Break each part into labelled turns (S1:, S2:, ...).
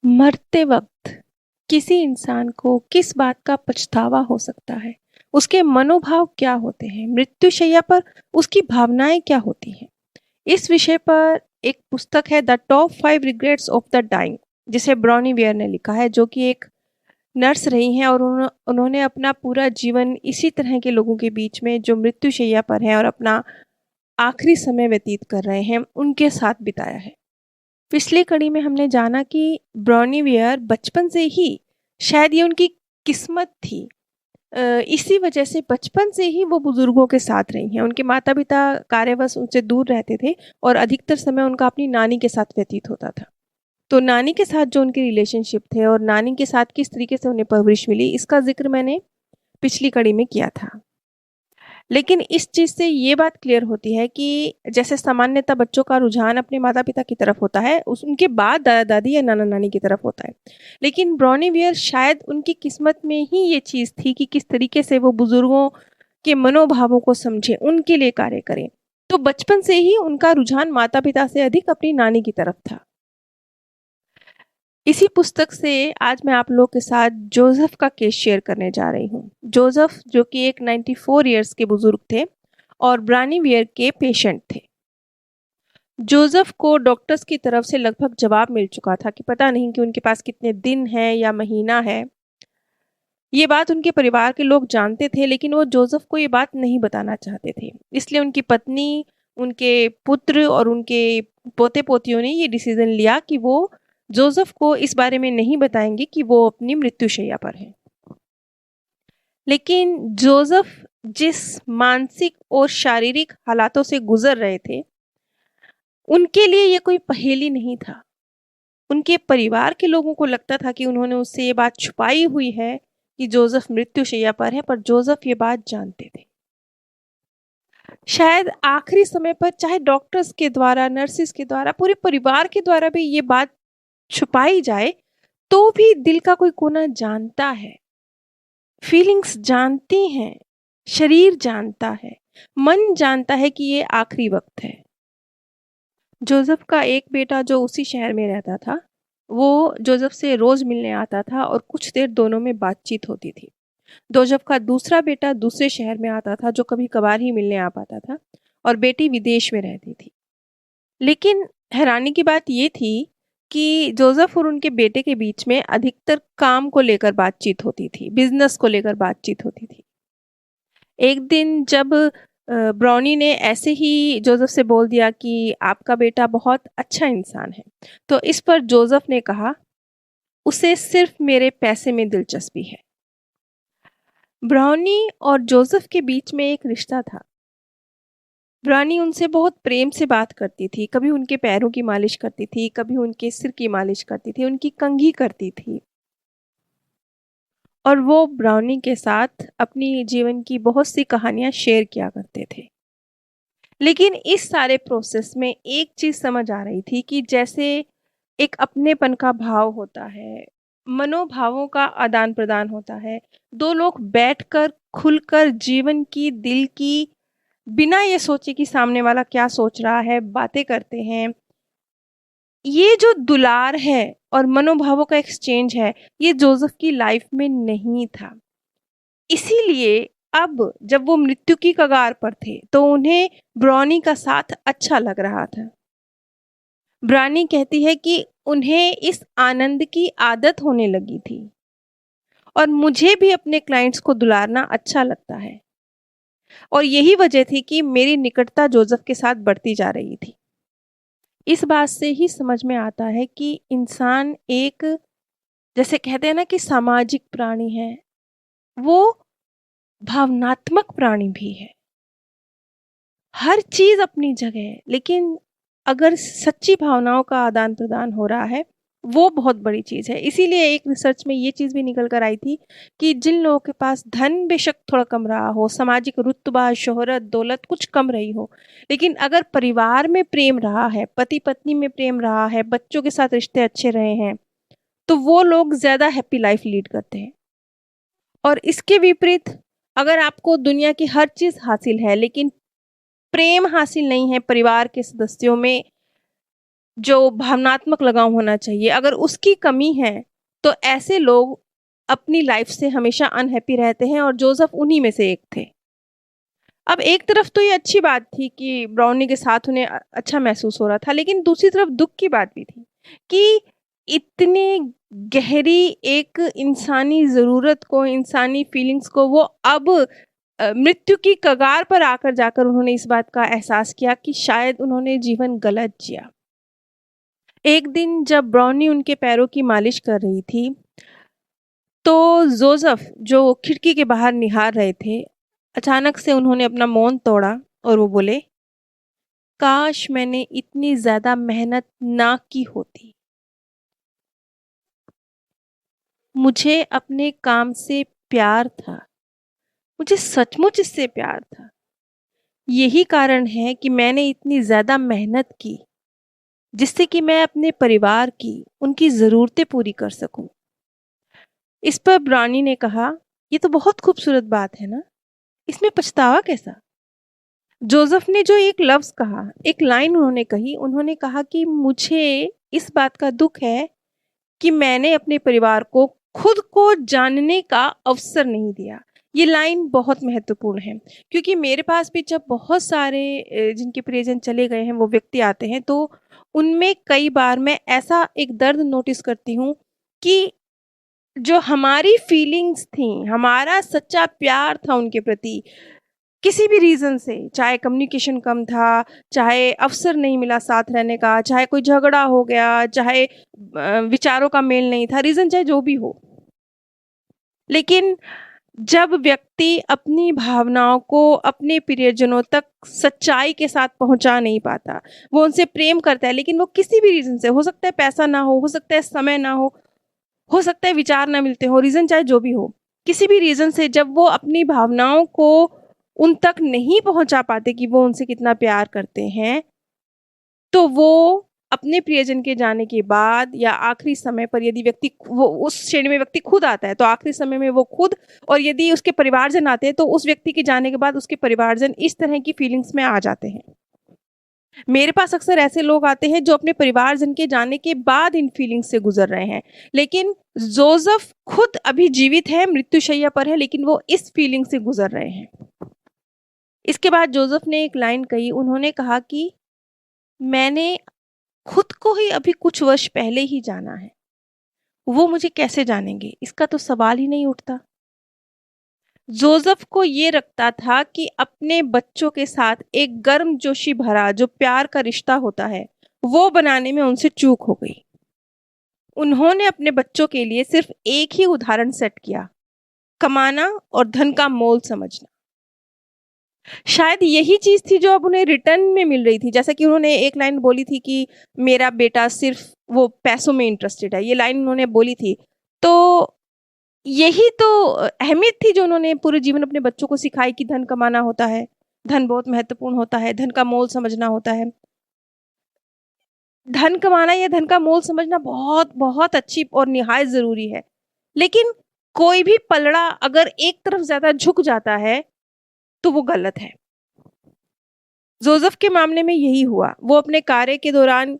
S1: मरते वक्त किसी इंसान को किस बात का पछतावा हो सकता है? उसके मनोभाव क्या होते हैं? मृत्युशैया पर उसकी भावनाएं क्या होती हैं? इस विषय पर एक पुस्तक है the top 5 regrets of the dying, जिसे ब्रॉनी वेयर ने लिखा है, जो कि एक नर्स रही हैं और उन्होंने अपना पूरा जीवन इसी तरह के लोगों के बीच में जो मृत्युशैया पर हैं और अपना आखिरी समय व्यतीत कर रहे हैं, उनके साथ बिताया है। पिछली कड़ी में हमने जाना कि ब्रॉनी वेयर बचपन से ही, शायद ये उनकी किस्मत थी, इसी वजह से बचपन से ही वो बुजुर्गों के साथ रही हैं। उनके माता पिता कार्यवश उनसे दूर रहते थे और अधिकतर समय उनका अपनी नानी के साथ व्यतीत होता था। तो नानी के साथ जो उनके रिलेशनशिप थे और नानी के साथ किस तरीके से उन्हें परवरिश मिली, इसका जिक्र मैंने पिछली कड़ी में किया था। लेकिन इस चीज़ से ये बात क्लियर होती है कि जैसे सामान्यतः बच्चों का रुझान अपने माता-पिता की तरफ होता है, उस उनके बाद दादा-दादी या नाना-नानी की तरफ होता है। लेकिन ब्रॉनी वेयर, शायद उनकी किस्मत में ही ये चीज़ थी कि किस तरीके से वो बुज़ुर्गों के मनोभावों को समझें, उनके लिए कार्य करें। तो बचपन से ही उनका रुझान माता-पिता से अधिक अपनी नानी की तरफ था। इसी पुस्तक से आज मैं आप लोग के साथ जोसेफ का केस शेयर करने जा रही हूँ। जोसेफ, जो कि एक 94 इयर्स के बुजुर्ग थे और ब्रानी वेयर के पेशेंट थे। जोसेफ को डॉक्टर्स की तरफ से लगभग जवाब मिल चुका था कि पता नहीं कि उनके पास कितने दिन हैं या महीना है। ये बात उनके परिवार के लोग जानते थे, लेकिन वो जोसेफ को ये बात नहीं बताना चाहते थे। इसलिए उनकी पत्नी, उनके पुत्र और उनके पोते-पोतियों ने ये डिसीजन लिया कि वो जोसेफ को इस बारे में नहीं बताएंगे कि वो अपनी मृत्युशैया पर हैं। लेकिन जोसेफ जिस मानसिक और शारीरिक हालातों से गुजर रहे थे, उनके लिए ये कोई पहेली नहीं था। उनके परिवार के लोगों को लगता था कि उन्होंने उससे ये बात छुपाई हुई है कि जोसेफ मृत्युशैया पर है, पर जोसेफ ये बात जानते थे। शायद आखिरी समय पर चाहे डॉक्टर्स के द्वारा, नर्सेस के द्वारा, पूरे परिवार के द्वारा भी ये बात छुपाई जाए, तो भी दिल का कोई कोना जानता है, फीलिंग्स जानती हैं, शरीर जानता है, मन जानता है कि ये आखिरी वक्त है। जोसेफ का एक बेटा जो उसी शहर में रहता था, वो जोसेफ से रोज मिलने आता था और कुछ देर दोनों में बातचीत होती थी। जोसेफ का दूसरा बेटा दूसरे शहर में आता था, जो कभी कभार ही मिलने आ पाता था, और बेटी विदेश में रहती थी। लेकिन हैरानी की बात ये थी कि जोसेफ और उनके बेटे के बीच में अधिकतर काम को लेकर बातचीत होती थी, बिजनेस को लेकर बातचीत होती थी। एक दिन जब ब्राउनी ने ऐसे ही जोसेफ से बोल दिया कि आपका बेटा बहुत अच्छा इंसान है, तो इस पर जोसेफ ने कहा, उसे सिर्फ मेरे पैसे में दिलचस्पी है। ब्राउनी और जोसेफ के बीच में एक रिश्ता था। ब्राउनी उनसे बहुत प्रेम से बात करती थी, कभी उनके पैरों की मालिश करती थी, कभी उनके सिर की मालिश करती थी, उनकी कंघी करती थी। और वो ब्राउनी के साथ अपनी जीवन की बहुत सी कहानियां शेयर किया करते थे। लेकिन इस सारे प्रोसेस में एक चीज समझ आ रही थी कि जैसे एक अपनेपन का भाव होता है, मनोभावों का आदान प्रदान होता है, दो लोग बैठकर खुलकर जीवन की, दिल की, बिना ये सोचे कि सामने वाला क्या सोच रहा है, बातें करते हैं। ये जो दुलार है और मनोभावों का एक्सचेंज है, ये जोसेफ की लाइफ में नहीं था। इसीलिए अब जब वो मृत्यु की कगार पर थे, तो उन्हें ब्रॉनी का साथ अच्छा लग रहा था। ब्रानी कहती है कि उन्हें इस आनंद की आदत होने लगी थी और मुझे भी अपने क्लाइंट्स को दुलारना अच्छा लगता है, और यही वजह थी कि मेरी निकटता जोसेफ के साथ बढ़ती जा रही थी। इस बात से ही समझ में आता है कि इंसान एक, जैसे कहते हैं ना कि सामाजिक प्राणी है, वो भावनात्मक प्राणी भी है। हर चीज अपनी जगह है, लेकिन अगर सच्ची भावनाओं का आदान प्रदान हो रहा है, वो बहुत बड़ी चीज है। इसीलिए एक रिसर्च में ये चीज भी निकल कर आई थी कि जिन लोगों के पास धन बेशक थोड़ा कम रहा हो, सामाजिक रुतबा, शोहरत, दौलत कुछ कम रही हो, लेकिन अगर परिवार में प्रेम रहा है, पति पत्नी में प्रेम रहा है, बच्चों के साथ रिश्ते अच्छे रहे हैं, तो वो लोग ज्यादा हैप्पी लाइफ लीड करते हैं। और इसके विपरीत, अगर आपको दुनिया की हर चीज हासिल है, लेकिन प्रेम हासिल नहीं है परिवार के सदस्यों में, जो भावनात्मक लगाव होना चाहिए, अगर उसकी कमी है, तो ऐसे लोग अपनी लाइफ से हमेशा अनहैप्पी रहते हैं और जोसेफ उन्हीं में से एक थे। अब एक तरफ तो ये अच्छी बात थी कि ब्राउनी के साथ उन्हें अच्छा महसूस हो रहा था, लेकिन दूसरी तरफ दुःख की बात भी थी कि इतनी गहरी एक इंसानी ज़रूरत को, इंसानी फीलिंग्स को वो अब मृत्यु की कगार पर आकर जाकर उन्होंने इस बात का एहसास किया कि शायद उन्होंने जीवन गलत जिया। एक दिन जब ब्राउनी उनके पैरों की मालिश कर रही थी, तो जोसेफ जो खिड़की के बाहर निहार रहे थे, अचानक से उन्होंने अपना मौन तोड़ा और वो बोले, काश मैंने इतनी ज़्यादा मेहनत ना की होती। मुझे अपने काम से प्यार था। मुझे सचमुच इससे प्यार था। यही कारण है कि मैंने इतनी ज़्यादा मेहनत की, जिससे कि मैं अपने परिवार की, उनकी ज़रूरतें पूरी कर सकूं। इस पर ब्राउनी ने कहा, ये तो बहुत खूबसूरत बात है ना, इसमें पछतावा कैसा? जोसेफ ने जो एक लफ्ज़ कहा, एक लाइन उन्होंने कही, उन्होंने कहा कि मुझे इस बात का दुःख है कि मैंने अपने परिवार को खुद को जानने का अवसर नहीं दिया। ये लाइन बहुत महत्वपूर्ण है, क्योंकि मेरे पास भी जब बहुत सारे जिनके प्रियजन चले गए हैं वो व्यक्ति आते हैं, तो उनमें कई बार मैं ऐसा एक दर्द नोटिस करती हूँ कि जो हमारी फीलिंग्स थी, हमारा सच्चा प्यार था उनके प्रति, किसी भी रीज़न से, चाहे कम्युनिकेशन कम था, चाहे अवसर नहीं मिला साथ रहने का, चाहे कोई झगड़ा हो गया, चाहे विचारों का मेल नहीं था, रीज़न चाहे जो भी हो। लेकिन जब व्यक्ति अपनी भावनाओं को अपने प्रियजनों तक सच्चाई के साथ पहुँचा नहीं पाता, वो उनसे प्रेम करता है, लेकिन वो किसी भी रीज़न से, हो सकता है पैसा ना हो सकता है समय ना हो सकता है विचार ना मिलते हों, रीज़न चाहे जो भी हो। किसी भी रीज़न से जब वो अपनी भावनाओं को उन तक नहीं पहुँचा पाते कि वो उनसे कितना प्यार करते हैं, तो वो अपने प्रियजन के जाने के बाद या आखिरी समय पर, यदि व्यक्ति वो उस श्रेणी में व्यक्ति खुद आता है, तो आखिरी समय में वो खुद, और यदि उसके परिवारजन आते हैं, तो उस व्यक्ति के जाने के बाद उसके परिवारजन इस तरह की फीलिंग्स में आ जाते हैं। मेरे पास अक्सर ऐसे लोग आते हैं जो अपने परिवारजन के जाने के बाद इन फीलिंग्स से गुजर रहे हैं, लेकिन जोसेफ खुद अभी जीवित है, मृत्युशैया पर है, लेकिन वो इस फीलिंग से गुजर रहे हैं। इसके बाद जोसेफ ने एक लाइन कही, उन्होंने कहा कि मैंने खुद को ही अभी कुछ वर्ष पहले ही जाना है, वो मुझे कैसे जानेंगे, इसका तो सवाल ही नहीं उठता। जोसेफ को ये लगता था कि अपने बच्चों के साथ एक गर्मजोशी भरा जो प्यार का रिश्ता होता है, वो बनाने में उनसे चूक हो गई। उन्होंने अपने बच्चों के लिए सिर्फ एक ही उदाहरण सेट किया, कमाना और धन का मोल समझना। शायद यही चीज़ थी जो अब उन्हें रिटर्न में मिल रही थी। जैसा कि उन्होंने एक लाइन बोली थी कि मेरा बेटा सिर्फ वो पैसों में इंटरेस्टेड है, ये लाइन उन्होंने बोली थी। तो यही तो अहमियत थी जो उन्होंने पूरे जीवन अपने बच्चों को सिखाई कि धन कमाना होता है, धन बहुत महत्वपूर्ण होता है, धन का मोल समझना होता है। धन कमाना या धन का मोल समझना बहुत बहुत अच्छी और निहायत ज़रूरी है। लेकिन कोई भी पलड़ा अगर एक तरफ ज़्यादा झुक जाता है, तो वो गलत है। जोसेफ के मामले में यही हुआ। वो अपने कार्य के दौरान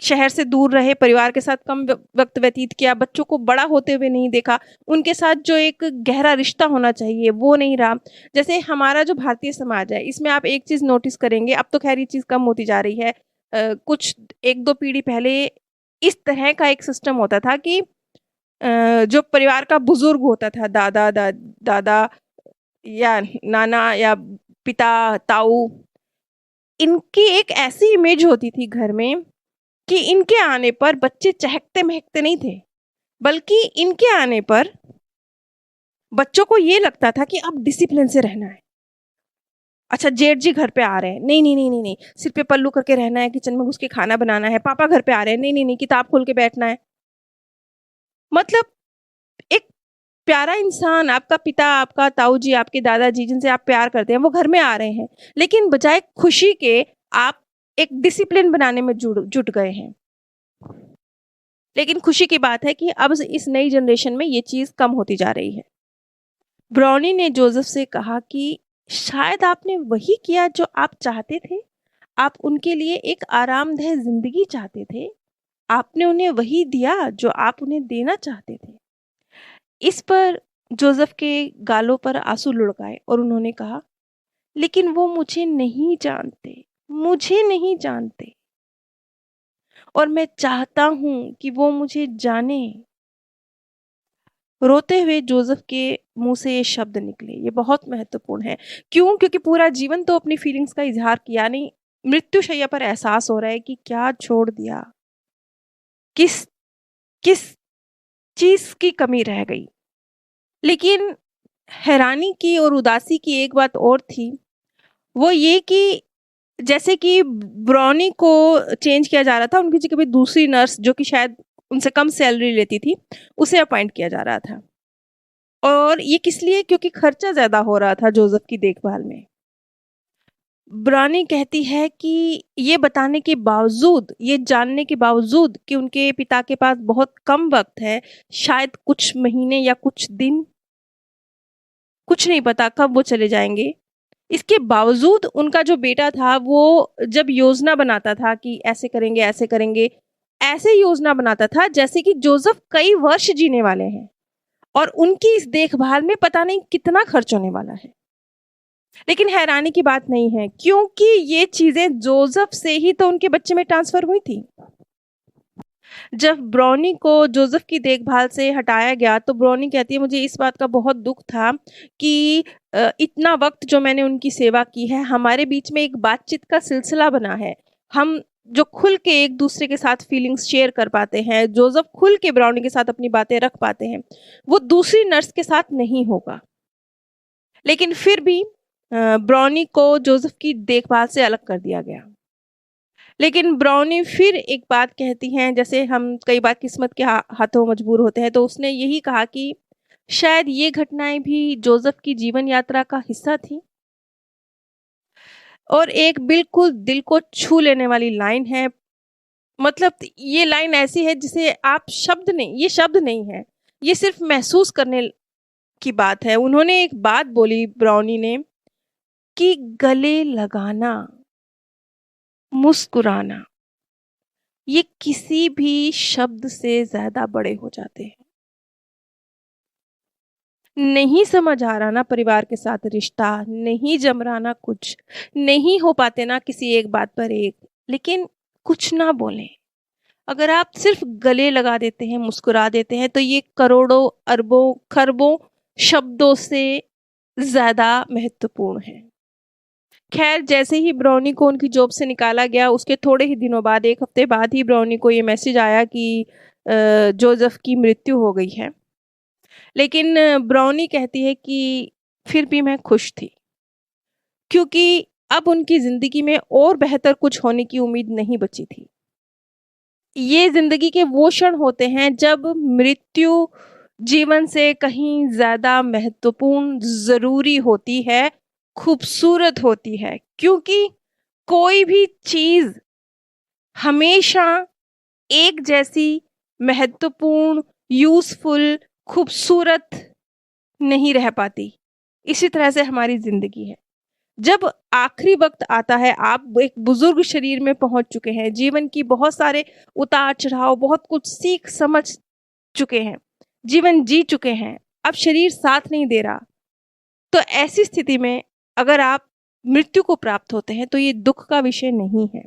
S1: शहर से दूर रहे, परिवार के साथ कम वक्त व्यतीत किया, बच्चों को बड़ा होते हुए नहीं देखा, उनके साथ जो एक गहरा रिश्ता होना चाहिए वो नहीं रहा। जैसे हमारा जो भारतीय समाज है, इसमें आप एक चीज़ नोटिस करेंगे, अब तो खैर ये चीज़ कम होती जा रही है। कुछ 1-2 पीढ़ी पहले इस तरह का एक सिस्टम होता था कि जो परिवार का बुजुर्ग होता था, दादा या नाना या पिता, ताऊ, इनकी एक ऐसी इमेज होती थी घर में कि इनके आने पर बच्चे चहकते-महकते नहीं थे, बल्कि इनके आने पर बच्चों को ये लगता था कि अब डिसिप्लिन से रहना है। अच्छा, जेठ जी घर पे आ रहे हैं, नहीं, नहीं, नहीं, नहीं, नहीं, सिर पे पल्लू करके रहना है, किचन में घुस के खाना बनाना है, पापा घर पे आ रहे हैं, नहीं, नहीं, नहीं, किताब खोल के बैठना है। मतलब एक प्यारा इंसान, आपका पिता, आपका ताऊ जी, आपके दादाजी जिनसे आप प्यार करते हैं, वो घर में आ रहे हैं, लेकिन बजाय खुशी के आप एक डिसिप्लिन बनाने में जुट गए हैं। लेकिन खुशी की बात है कि अब इस नई जनरेशन में ये चीज़ कम होती जा रही है। ब्राउनी ने जोसेफ से कहा कि शायद आपने वही किया जो आप चाहते थे, आप उनके लिए एक आरामदेह ज़िंदगी चाहते थे। आपने उन्हें वही दिया जो आप उन्हें देना चाहते थे। इस पर जोसेफ के गालों पर आँसू लुढ़क आए और उन्होंने कहा, लेकिन वो मुझे नहीं जानते और मैं चाहता हूँ कि वो मुझे जानें। रोते हुए जोसेफ के मुँह से ये शब्द निकले, ये बहुत महत्वपूर्ण है। क्यों? क्योंकि पूरा जीवन तो अपनी फीलिंग्स का इज़हार किया नहीं, मृत्युशैया पर एहसास हो रहा है कि क्या छोड़ दिया, किस किस चीज़ की कमी रह गई। लेकिन हैरानी की और उदासी की एक बात और थी, वो ये कि जैसे कि ब्राउनी को चेंज किया जा रहा था, उनकी जगह पे दूसरी नर्स जो कि शायद उनसे कम सैलरी लेती थी, उसे अपॉइंट किया जा रहा था। और ये किस लिए? क्योंकि खर्चा ज़्यादा हो रहा था जोसेफ की देखभाल में। ब्राउनी कहती है कि ये बताने के बावजूद, ये जानने के बावजूद कि उनके पिता के पास बहुत कम वक़्त है, शायद कुछ महीने या कुछ दिन, कुछ नहीं पता कब वो चले जाएँगे। इसके बावजूद उनका जो बेटा था वो जब योजना बनाता था कि ऐसे करेंगे, ऐसे योजना बनाता था जैसे कि जोसेफ कई वर्ष जीने वाले हैं और उनकी इस देखभाल में पता नहीं कितना खर्च होने वाला है। लेकिन हैरानी की बात नहीं है, क्योंकि ये चीज़ें जोसेफ से ही तो उनके बच्चे में ट्रांसफ़र हुई थी। जब ब्राउनी को जोसेफ की देखभाल से हटाया गया तो ब्राउनी कहती है, मुझे इस बात का बहुत दुख था कि इतना वक्त जो मैंने उनकी सेवा की है, हमारे बीच में एक बातचीत का सिलसिला बना है। हम जो खुल के एक दूसरे के साथ फीलिंग्स शेयर कर पाते हैं, जोसेफ खुल के ब्राउनी के साथ अपनी बातें रख पाते हैं, वो दूसरी नर्स के साथ नहीं होगा। लेकिन फिर भी ब्राउनी को जोसेफ की देखभाल से अलग कर दिया गया। लेकिन ब्राउनी फिर एक बात कहती हैं, जैसे हम कई बार किस्मत के हाथों मजबूर होते हैं, तो उसने यही कहा कि शायद ये घटनाएं भी जोसेफ की जीवन यात्रा का हिस्सा थी। और एक बिल्कुल दिल को छू लेने वाली लाइन है, मतलब ये लाइन ऐसी है जिसे आप ये शब्द नहीं है, ये सिर्फ महसूस करने की बात है। उन्होंने एक बात बोली ब्राउनी ने कि गले लगाना, मुस्कुराना, ये किसी भी शब्द से ज़्यादा बड़े हो जाते हैं। नहीं समझ आ रहा ना परिवार के साथ रिश्ता, नहीं जम रहा ना कुछ, नहीं हो पाते ना किसी एक बात पर एक, लेकिन कुछ ना बोलें। अगर आप सिर्फ गले लगा देते हैं, मुस्कुरा देते हैं, तो ये करोड़ों, अरबों, खरबों शब्दों से ज़्यादा महत्वपूर्ण है। खैर, जैसे ही ब्राउनी को उनकी जॉब से निकाला गया, उसके थोड़े ही दिनों बाद, 1 हफ्ते बाद ही ब्राउनी को ये मैसेज आया कि जोसेफ की मृत्यु हो गई है। लेकिन ब्राउनी कहती है कि फिर भी मैं खुश थी, क्योंकि अब उनकी ज़िंदगी में और बेहतर कुछ होने की उम्मीद नहीं बची थी। ये ज़िंदगी के वो क्षण होते हैं जब मृत्यु जीवन से कहीं ज़्यादा महत्वपूर्ण, ज़रूरी होती है, खूबसूरत होती है, क्योंकि कोई भी चीज़ हमेशा एक जैसी महत्वपूर्ण, यूज़फुल, खूबसूरत नहीं रह पाती। इसी तरह से हमारी ज़िंदगी है। जब आखिरी वक़्त आता है, आप एक बुज़ुर्ग शरीर में पहुँच चुके हैं, जीवन की बहुत सारे उतार-चढ़ाव, बहुत कुछ सीख समझ चुके हैं, जीवन जी चुके हैं, अब शरीर साथ नहीं दे रहा। तो ऐसी स्थिति में अगर आप मृत्यु को प्राप्त होते हैं, तो ये दुःख का विषय नहीं है।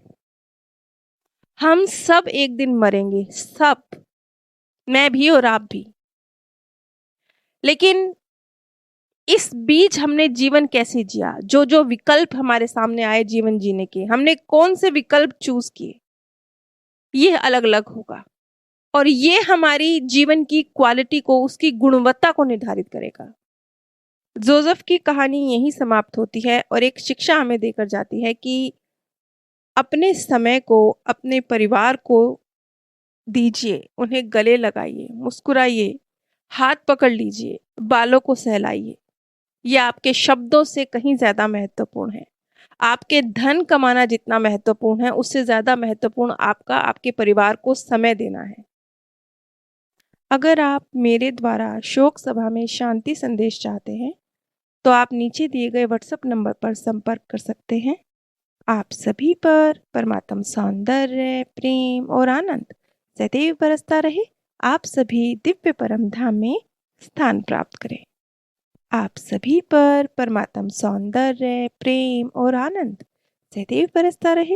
S1: हम सब एक दिन मरेंगे, सब, मैं भी और आप भी। लेकिन इस बीच हमने जीवन कैसे जिया, जो विकल्प हमारे सामने आए जीवन जीने के, हमने कौन से विकल्प चूज किए, ये अलग अलग होगा और ये हमारी जीवन की क्वालिटी को, उसकी गुणवत्ता को निर्धारित करेगा। जोसेफ की कहानी यहीं समाप्त होती है और एक शिक्षा हमें देकर जाती है कि अपने समय को अपने परिवार को दीजिए, उन्हें गले लगाइए, मुस्कुराइए, हाथ पकड़ लीजिए, बालों को सहलाइए। ये आपके शब्दों से कहीं ज़्यादा महत्वपूर्ण है। आपके धन कमाना जितना महत्वपूर्ण है, उससे ज़्यादा महत्वपूर्ण आपका आपके परिवार को समय देना है। अगर आप मेरे द्वारा शोक सभा में शांति संदेश चाहते हैं, तो आप नीचे दिए गए व्हाट्सएप नंबर पर संपर्क कर सकते हैं। आप सभी पर परमात्म सौंदर्य, प्रेम और आनंद सदैव बरसता रहे। आप सभी दिव्य परम धाम में स्थान प्राप्त करें। आप सभी पर परमात्म सौंदर्य, प्रेम और आनंद सदैव बरसता रहे।